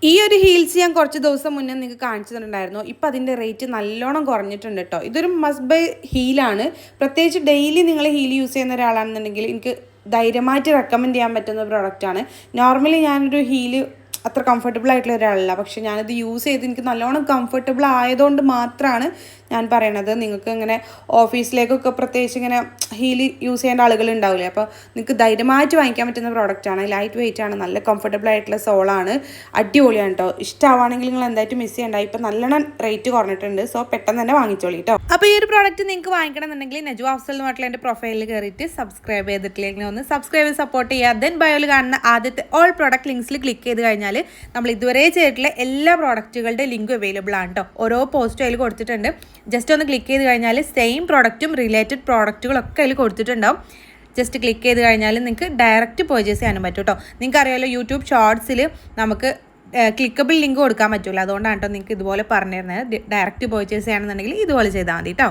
ഈ ഒരു ഹീൽസ് ഞാൻ കുറച്ച് ദിവസം മുന്നേ നിങ്ങൾക്ക് കാണിച്ചു തന്നിട്ടുണ്ടായിരുന്നു. ഇപ്പം അതിൻ്റെ റേറ്റ് നല്ലോണം കുറഞ്ഞിട്ടുണ്ട് കേട്ടോ. ഇതൊരു മസ്റ്റ് ബൈ ഹീലാണ്. പ്രത്യേകിച്ച് ഡെയിലി നിങ്ങൾ ഹീൽ യൂസ് ചെയ്യുന്ന ഒരാളാണെന്നുണ്ടെങ്കിൽ എനിക്ക് ധൈര്യമായിട്ട് റെക്കമെൻഡ് ചെയ്യാൻ പറ്റുന്ന പ്രോഡക്റ്റാണ്. നോർമലി ഞാനൊരു ഹീല് അത്ര കംഫർട്ടബിൾ ആയിട്ടുള്ള ഒരാളല്ല, പക്ഷെ ഞാനത് യൂസ് ചെയ്ത് എനിക്ക് നല്ലോണം കംഫർട്ടബിൾ ആയതുകൊണ്ട് മാത്രമാണ് ഞാൻ പറയണത്. നിങ്ങൾക്ക് ഇങ്ങനെ ഓഫീസിലേക്കൊക്കെ പ്രത്യേകിച്ച് ഇങ്ങനെ ഹീല് യൂസ് ചെയ്യേണ്ട ആളുകളുണ്ടാവില്ലേ, അപ്പോൾ നിങ്ങൾക്ക് ധൈര്യമായിട്ട് വാങ്ങിക്കാൻ പറ്റുന്ന പ്രോഡക്റ്റാണ്. ലൈറ്റ് വെയിറ്റ് ആണ്, നല്ല കംഫർട്ടബിൾ ആയിട്ടുള്ള സോളാണ്, അടിപൊളിയാണ് കേട്ടോ. ഇഷ്ടമാണെങ്കിൽ നിങ്ങൾ എന്തായിട്ടും മിസ് ചെയ്യണ്ട. ഇപ്പം നല്ലോണം റേറ്റ് കുറഞ്ഞിട്ടുണ്ട്, സോ പെട്ടെന്ന് തന്നെ വാങ്ങിച്ചോളി കേട്ടോ. അപ്പോൾ ഈ ഒരു പ്രോഡക്റ്റ് നിങ്ങൾക്ക് വാങ്ങിക്കണം എന്നുണ്ടെങ്കിൽ നജു അഫ്സൽ എന്ന് പറഞ്ഞിട്ടുള്ള എൻ്റെ പ്രൊഫൈലിൽ കയറിയിട്ട് സബ്സ്ക്രൈബ് ചെയ്തിട്ടില്ലെങ്കിൽ ഒന്ന് സബ്സ്ക്രൈബ് ചെയ്ത് സപ്പോർട്ട് ചെയ്യുക. ദെൻ ബയോയിൽ കാണുന്ന ആദ്യത്തെ ഓൾ പ്രോഡക്റ്റ് ലിങ്ക്സിൽ ക്ലിക്ക് ചെയ്ത് കഴിഞ്ഞാൽ നമ്മൾ ഇതുവരെ ചെയ്തിട്ടുള്ള എല്ലാ പ്രോഡക്റ്റുകളുടെ ലിങ്ക് അവൈലബിൾ ആണ് കേട്ടോ. ഓരോ പോസ്റ്റും അതിൽ കൊടുത്തിട്ടുണ്ട്. ജസ്റ്റ് ഒന്ന് ക്ലിക്ക് ചെയ്ത് കഴിഞ്ഞാൽ സെയിം പ്രോഡക്റ്റും റിലേറ്റഡ് പ്രോഡക്റ്റുകളൊക്കെ അതിൽ കൊടുത്തിട്ടുണ്ടാവും. ജസ്റ്റ് ക്ലിക്ക് ചെയ്ത് കഴിഞ്ഞാൽ നിങ്ങൾക്ക് ഡയറക്റ്റ് പർച്ചേസ് ചെയ്യാനും പറ്റും കേട്ടോ. നിങ്ങൾക്ക് അറിയാമല്ലോ, യൂട്യൂബ് ഷോർട്സിൽ നമുക്ക് ക്ലിക്കബിൾ ലിങ്ക് കൊടുക്കാൻ പറ്റില്ല. അതുകൊണ്ടാണ് കേട്ടോ നിങ്ങൾക്ക് ഇതുപോലെ പറഞ്ഞു തരുന്നത്. ഡയറക്റ്റ് പർച്ചേസ് ചെയ്യണമെന്നുണ്ടെങ്കിൽ ഇതുപോലെ ചെയ്താൽ മതി കേട്ടോ.